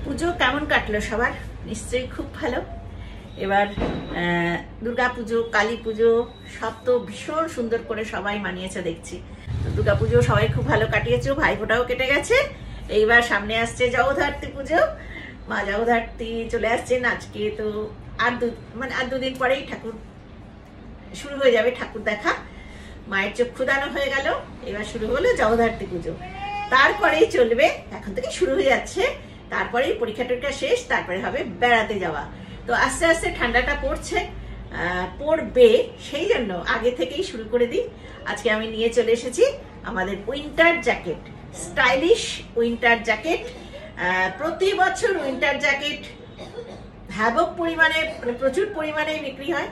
পুজো কেমন কাটলো সবার? নিশ্চয়ই খুব ভালো। এবার দুর্গা পুজো, কালী পুজো সব তো ভীষণ সুন্দর করে সবাই মানিয়েছে দেখছি। দুর্গা পুজো সবাই খুব ভালো কাটিয়েছে, ভাইফোঁটাও কেটে গেছে। এইবার সামনে আসছে জগদ্ধাত্রী পুজো, মা জগদ্ধাত্রী চলে আসছেন আজকে। তো আর দুদিন পরেই ঠাকুর শুরু হয়ে যাবে, ঠাকুর দেখা। মায়ের চক্ষুদানও হয়ে গেল, এবার শুরু হলো জগদ্ধাত্রী পুজো। তারপরেই চলবে, এখন থেকে শুরু হয়ে যাচ্ছে, তারপরেই পরীক্ষা টরীক্ষা শেষ, তারপরে হবে বেড়াতে যাওয়া। তো আস্তে আস্তে ঠান্ডাটা পড়বে, সেই জন্য আগে থেকেই শুরু করে দিই। আজকে আমি নিয়ে চলে এসেছি আমাদের winter jacket, stylish winter jacket. প্রতি বছর উইন্টার জ্যাকেট হ্যাভক পরিমাণে, প্রচুর পরিমাণে বিক্রি হয়।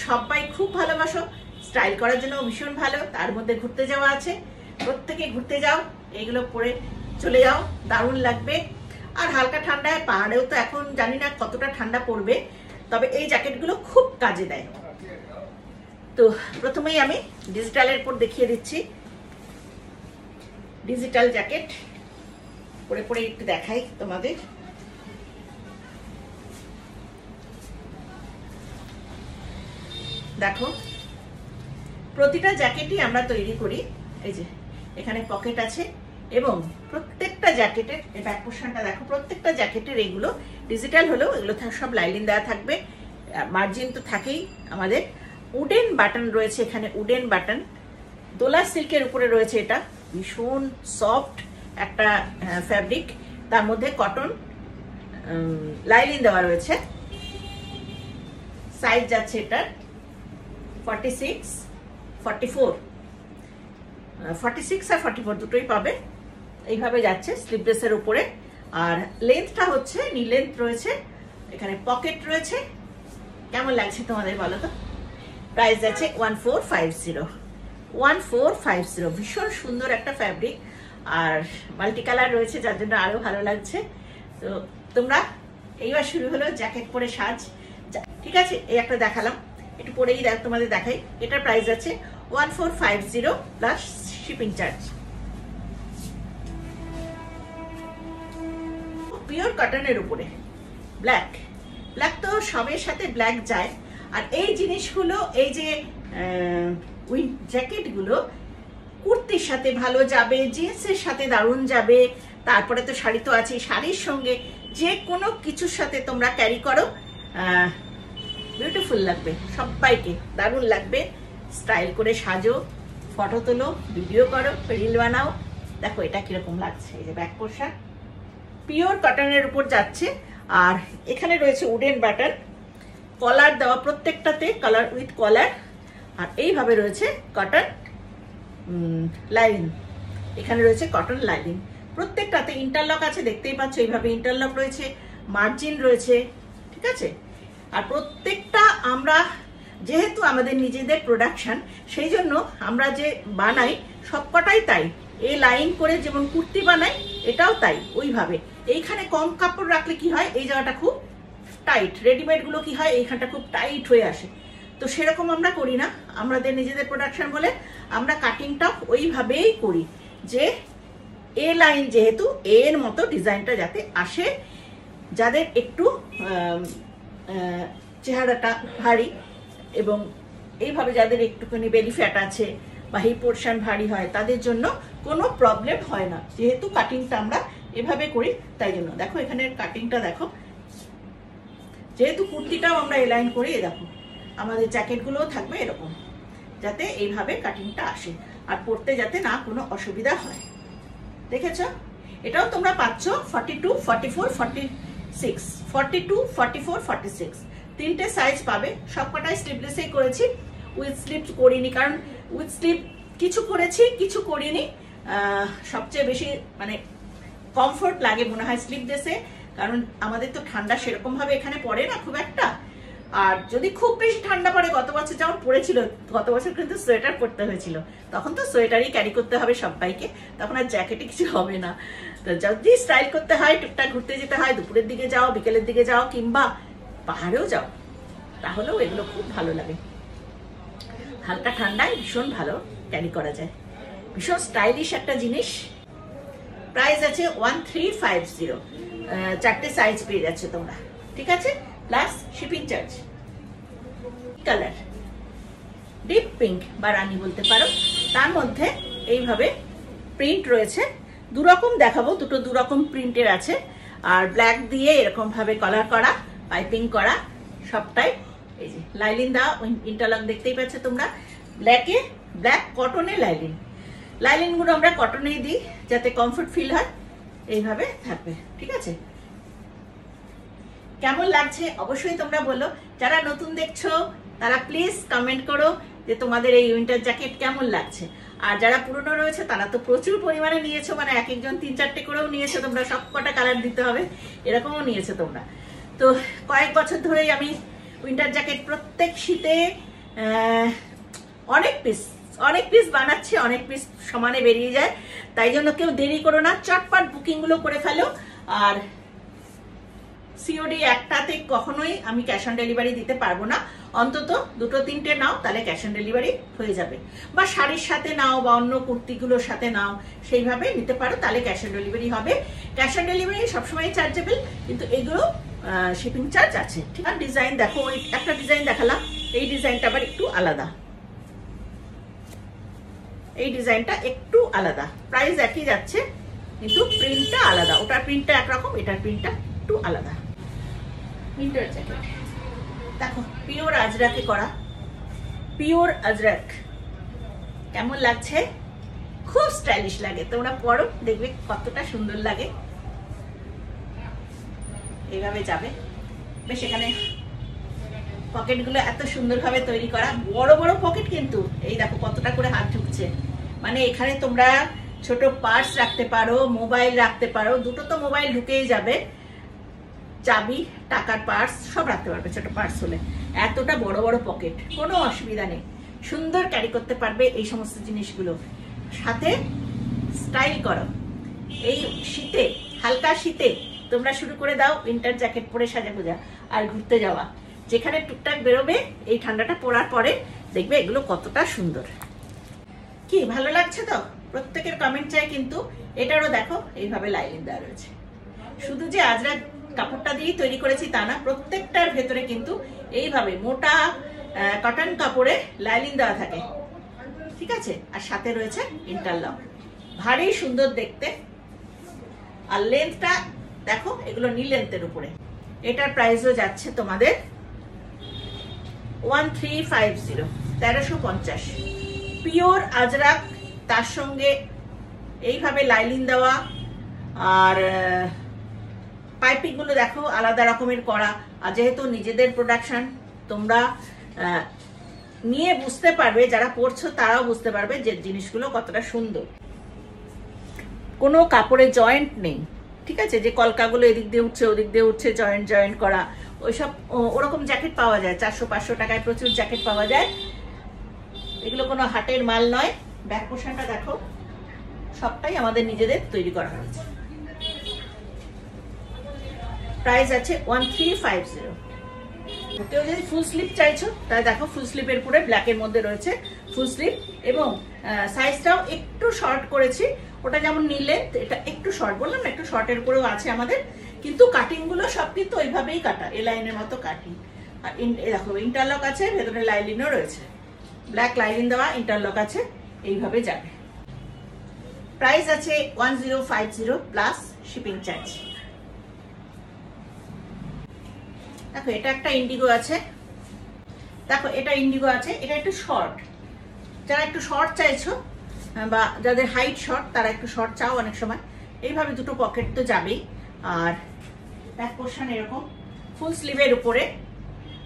সবাই খুব ভালোবাসো, স্টাইল করার জন্য ভীষণ ভালো। তার মধ্যে ঘুরতে যাওয়া আছে, প্রত্যেকে ঘুরতে যাও, এগুলো পরে চলে যাও, দারুণ লাগবে। আর হালকা ঠান্ডায়, পাহাড়েও তো এখন জানি না কতটা ঠান্ডা পড়বে, তবে এই জ্যাকেটগুলো খুব কাজে দেয়। তো প্রথমেই আমি ডিজিটালের উপর দেখিয়ে দিচ্ছি। ডিজিটাল জ্যাকেট পরে পরে একটু দেখাই তোমাদের। দেখো, প্রতিটা জ্যাকেটই আমরা তৈরি করি। এই যে এখানে পকেট আছে, এবং প্রত্যেকটা জ্যাকেটের ব্যাক পোর্শনটা দেখো, প্রত্যেকটা জ্যাকেটের এগুলো ডিজিটাল হলেও এগুলো সব লাইলিন দেওয়া থাকবে। মার্জিন তো থাকেই। আমাদের উডেন বাটন রয়েছে এখানে, উডেন বাটন। দোলা সিল্কের উপরে রয়েছে, এটা ভীষণ সফট একটা ফ্যাব্রিক, তার মধ্যে কটন লাইলিন দেওয়া রয়েছে। সাইজ যাচ্ছে এটার 46, 44, 46 আর 44 দুটোই পাবে। এইভাবে যাচ্ছে স্লিভলেসের উপরে। আর লেন্থটা হচ্ছে নি লেন্থ রয়েছে, এখানে পকেট রয়েছে। কেমন লাগছে তোমাদের বলো তো? প্রাইস আছে 1450, 1450। ভীষণ সুন্দর একটা ফ্যাব্রিক, আর মাল্টি কালার রয়েছে, যার জন্য আরো ভালো লাগছে। তো তোমরা এইবার শুরু হলো জ্যাকেট পরে সাজ। ঠিক আছে, এই একটা দেখালাম, একটু পরেই তোমাদের দেখাই। এটার প্রাইস আছে 1450 প্লাস শিপিং চার্জ। পিওর কটনের উপরে ব্ল্যাক, ব্ল্যাক তো সবের সাথে ব্ল্যাক যায়। আর এই জিনিসগুলো, এই যে জ্যাকেটগুলো কুর্তির সাথে ভালো যাবে, জিন্সের সাথে দারুণ যাবে। তারপরে তো শাড়ি তো আছে, শাড়ির সঙ্গে যে কোনো কিছুর সাথে তোমরা ক্যারি করো, বিউটিফুল লাগবে, সবাইকে দারুণ লাগবে। স্টাইল করে সাজো, ফটো তোলো, ভিডিও করো, রিল বানাও। দেখো এটা কিরকম লাগছে। এই যে ব্যাক পোর্শন পিওর কটনের উপর যাচ্ছে। আর এখানে রয়েছে উডেন বাটন, কলার দেওয়া প্রত্যেকটাতে, কালার উইথ কলার। আর এইভাবে রয়েছে কটন লাইনিং, এখানে রয়েছে কটন লাইনিং। প্রত্যেকটাতে ইন্টারলক আছে, দেখতেই পাচ্ছ, এইভাবে ইন্টারলক রয়েছে, মার্জিন রয়েছে। ঠিক আছে, আর প্রত্যেকটা আমরা যেহেতু আমাদের নিজেদের প্রোডাকশন, সেই জন্য আমরা যে বানাই সবকটাই তাই। এই লাইন করে যেমন কুর্তি বানাই, এটাও তাই ওইভাবে। এইখানে কম কাপড় রাখলে কি হয়, এই জায়গাটা খুব টাইট। রেডিমেড গুলো কি হয়, এইখানটা খুব টাইট হয়ে আসে। তো সেরকম আমরা করি না, আমাদের নিজেদের প্রোডাকশন বলে আমরা কাটিংটা ওইভাবেই করি, যে এ লাইন যেহেতু এর মতো ডিজাইনটা যাতে আসে। যাদের একটু চেহারাটা ভারী, এবং এইভাবে যাদের একটুখানি বেলি ফ্যাট আছে বা হিপ পোর্শন ভারী হয়, তাদের জন্য কোনো প্রবলেম হয় না, যেহেতু কাটিংটা আমরা এভাবে করি। তাই জন্য দেখো এখানে কাটিংটা দেখো, যেহেতু কুর্তিটাও আমরা এ লাইন করি, দেখো আমাদের জ্যাকেটগুলোও থাকবে এরকম, যাতে এইভাবে কাটিংটা আসে আর পরতে যাতে না কোনো অসুবিধা হয়। দেখেছ? এটাও তোমরা পাচ্ছ 42, 44, 46, 42, 44, 46 তিনটে সাইজ পাবে। সবকটাই স্লিভলেসেই করেছি, উইথ স্লিভ করিনি, কারণ উইথ স্লিভ কিছু করেছি কিছু করিনি। সবচেয়ে বেশি মানে কমফোর্ট লাগে মনে হয় স্লিভলেসে, কারণ আমাদের তো ঠান্ডা সেরকম ভাবে এখানে পড়ে না খুব একটা। আর যদি খুব বেশি ঠান্ডা পড়ে, গত বছর যেমন পড়েছিল, গত বছর কিন্তু সোয়েটার পরতে হয়েছিল, তখন তো সোয়েটারই ক্যারি করতে হবে সবাইকে, তখন আর জ্যাকেটে কিছু হবে না। তো যদি স্টাইল করতে হয়, টুকটাক ঘুরতে যেতে হয়, দুপুরের দিকে যাও, বিকেলের দিকে যাও, কিংবা পাহাড়েও যাও, তাহলেও এগুলো খুব ভালো লাগে। হালকা ঠান্ডায় ভীষণ ভালো ক্যারি করা যায়, ভীষণ স্টাইলিশ একটা জিনিস। প্রাইস আছে 1350। 4টে সাইজ পেয়ে যাচ্ছে তোমরা, ঠিক আছে, plus shipping charge. Colour deep pink বা রানী বলতে পারো, তার মধ্যে এইভাবে প্রিন্ট রয়েছে, দুরকম দেখাবো, দুটো দুরকম প্রিন্টের আছে, আর ব্ল্যাক দিয়ে এরকম ভাবে কলার করা, পাইপিং করা, সবটাই এই যে লাইলিন দেওয়া, ইন্টারলক দেখতেই পাচ্ছ তোমরা, ব্ল্যাকে ব্ল্যাক কটনে লাইলিন গুলো আমরা কটনেই দিই যাতে কমফোর্ট ফিল হয়, এইভাবে থাকবে, ঠিক আছে। কেমন লাগছে অবশ্যই তোমরা বলো, যারা নতুন দেখছো তারা প্লিজ কমেন্ট করো যে তোমাদের এই উইন্টার জ্যাকেট কেমন লাগছে, আর যারা পুরনো রয়েছে তারা তো প্রচুর পরিমাণে নিয়েছো, মানে এক একজন 3-4টে করেও নিয়েছো তোমরা, সব কটা কালার দিতে হবে এরকমও নিয়েছো তোমরা। তো কয়েক বছর ধরেই আমি উইন্টার জ্যাকেট প্রত্যেক শীতে অনেক পিস বানাচ্ছি, অনেক পিস সমানে বেরিয়ে যায়, তাই জন্য কেউ দেরি করো না, চটপট বুকিং গুলো করে ফেলো। আর সিওডি একটাতে কখনোই আমি ক্যাশ অন ডেলিভারি দিতে পারবো না, অন্তত 2-3টে নাও তাহলে ক্যাশ অন ডেলিভারি হয়ে যাবে, বা শাড়ির সাথে নাও বা অন্য কুর্তিগুলোর সাথে নাও, সেইভাবে নিতে পারো, তাহলে ক্যাশ অন ডেলিভারি হবে। ক্যাশ অন ডেলিভারি সবসময় চার্জেবল, কিন্তু এগুলো শিপিং চার্জ আছে, ঠিক আছে। ডিজাইন দেখো, ওই একটা ডিজাইন দেখালাম, এই ডিজাইনটা আবার একটু আলাদা, এই ডিজাইনটা একটু আলাদা, প্রাইস একই যাচ্ছে কিন্তু প্রিন্টটা আলাদা, ওটার প্রিন্টটা একরকম, এটার প্রিন্টটা একটু আলাদা। উইন্টার জ্যাকেট দেখো, পিওর আজরাকে করা, পিওর আজরাক, কেমন লাগছে, খুব স্টাইলিশ লাগে, তোমরা পরো দেখবে কতটা সুন্দর লাগে, এইভাবে যাবে বেশ। এখানে পকেটগুলো এত সুন্দরভাবে তৈরি করা, বড় বড় পকেট, কিন্তু এই দেখো কতটা করে হাত ঢুকছে, মানে এখানে তোমরা ছোট পার্স রাখতে পারো, মোবাইল রাখতে পারো, দুটো তো মোবাইল ঢুকেই যাবে, চাবি, টাকার পার্স সব রাখতে পারবে ছোট পার্স হলে, এতটা বড় বড় পকেট, কোনো অসুবিধা নেই, সুন্দর ক্যারি করতে পারবে এই সমস্ত জিনিসগুলো। সাথে স্টাইল করো, এই শীতে, হালকা শীতে তোমরা শুরু করে দাও উইন্টার জ্যাকেট পরে সাজা গোজা আর ঘুরতে যাওয়া, যেখানে টুকটাক বেরোবে এই ঠান্ডাটা পড়ার পরে দেখবে এগুলো কতটা সুন্দর। কি ভালো লাগছে তো? প্রত্যেকের কমেন্ট চাই কিন্তু। এটারও দেখো এইভাবে লাইলিন দেওয়া রয়েছে, শুধু যে আজরা কাপড়টা দিয়েই তৈরি করেছি তা না, প্রত্যেকটার ভেতরে কিন্তু এইভাবে মোটা কটন কাপড়ে লাইলিন দেওয়া থাকে, ঠিক আছে, আর সাথে রয়েছে ইন্টারলক, ভারী সুন্দর দেখতে। আর লেন্থটা দেখো, এগুলো নি লেন্থের উপরে, এটার প্রাইসও যাচ্ছে তোমাদের 1350, 1350, পিওর আজরাক, তার সঙ্গে এইভাবে লাইলিন দেওয়া, আর পাইপিং গুলো দেখো আলাদা রকমের করা, আর যেহেতু নিজেদের প্রোডাকশন, তোমরা নিয়ে বুঝতে পারবে, যারা পড়ছো তারাও বুঝতে পারবে যে জিনিসগুলো কতটা সুন্দর, কোনো কাপড়ে জয়েন্ট নেই, ঠিক আছে, যে কলকাগুলো এদিক দিয়ে উঠছে ওদিক দিয়ে উঠছে, জয়েন্ট করা, ওইসব ওরকম জ্যাকেট পাওয়া যায় 400-500 টাকায়, প্রচুর জ্যাকেট পাওয়া যায়, এগুলো কোনো হাটের মাল নয়। ব্যাক পোর্শনটা দেখো, সবটাই আমাদের নিজেদের তৈরি করা হয়েছে। প্রাইস আছে 1350। কেউ যদি ফুল স্লিপ চাইছো তাহলে দেখো, ফুল স্লিপের উপরে ব্ল্যাকের মধ্যে রয়েছে ফুল স্লিপ, এবং সাইজটাও একটু শর্ট করেছি, ওটা যেমন নিলে এটা একটু শর্ট, বললাম না একটু শর্টের উপরেও আছে আমাদের, কিন্তু কাটিং গুলো সব কিন্তু ওইভাবেই কাটা, এ লাইনের মতো কাটিং। আর দেখো ইন্টারলক আছে, ভেতরে লাইলিনও রয়েছে, ব্ল্যাক লাইলিন দেওয়া, ইন্টারলক আছে, এইভাবে যাবে। প্রাইস আছে 1050 প্লাস শিপিং চার্জ। দেখো এটা একটা ইন্ডিগো আছে, দেখো এটা ইন্ডিগো আছে, এটা একটু শর্ট, যারা একটু শর্ট চাইছো বা যাদের হাইট শর্ট তারা একটু শর্ট চাও অনেক সময়, এইভাবে দুটো পকেট তো যাবেই। আর ব্যাক পোর্শন এরকম ফুল স্লিভের উপরে,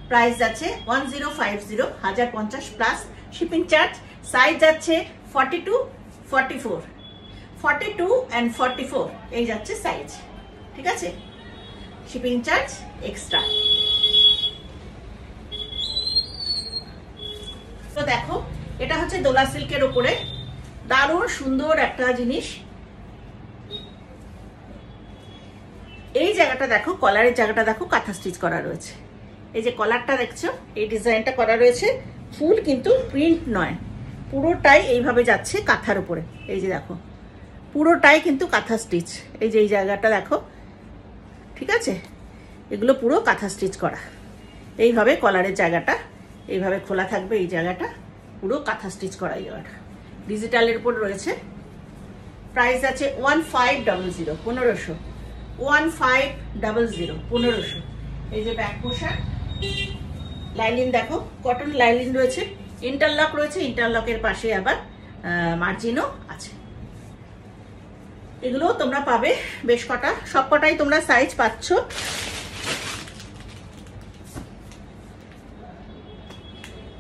প্রাইস আছে 1050, 1050 প্লাস শিপিং চার্জ। সাইজ আছে 42, 44, 42 and 44 এই যাচ্ছে সাইজ, ঠিক আছে, শিপিং চার্জ এক্সট্রা। তো দেখো এটা হচ্ছে দোলা সিল্কের উপরে, দারুণ সুন্দর একটা জিনিস। এই জায়গাটা দেখো, কলারের জায়গাটা দেখো কাঁথা স্টিচ করা রয়েছে, এই যে কলারটা দেখছো এই ডিজাইনটা করা রয়েছে, ফুল কিন্তু প্রিন্ট নয়, পুরোটাই এইভাবে যাচ্ছে কাঁথার উপরে, এই যে দেখো পুরোটাই কিন্তু কাঁথা স্টিচ, এই যে এই জায়গাটা দেখো ঠিক আছে, এগুলো পুরো কাঁথা স্টিচ করা। এইভাবে কলারের জায়গাটা এইভাবে খোলা থাকবে, এই জায়গাটা পুরো কাঁথা স্টিচ করা। এই জায়গাটা ডিজিটালের উপর রয়েছে। প্রাইস আছে 1500, 1500, 1500, 1500। এই যে ব্যাক পোর্শন, লাইলিন দেখো, কটন লাইলিন রয়েছে, ইন্টারলক রয়েছে, ইন্টারলকের পাশে আবার মার্জিনও আছে। এগুলো তোমরা পাবে বেশ কটা, সব কটাই তোমরা সাইজ পাচ্ছ।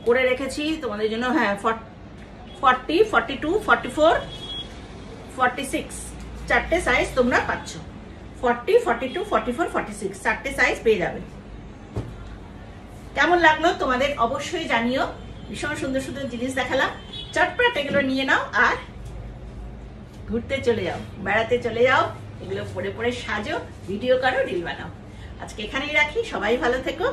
করে রেখেছি তোমাদের জন্য। হ্যাঁ, 40, 42, 44, 46 চারটে সাইজ তোমরা পাচ্ছ। 40, 42, 44, 46 চারটে সাইজ পেয়ে যাবে। কেমন লাগলো তোমাদের অবশ্যই জানিও। ভীষণ সুন্দর সুন্দর জিনিস দেখালাম, চটপট এগুলো নিয়ে নাও আর ঘুরতে চলে যাও, বেড়াতে চলে যাও, এগুলো পরে পরে সাজো, ভিডিও করো, রিল বানাও। আজকে এখানেই রাখি, সবাই ভালো থেকো।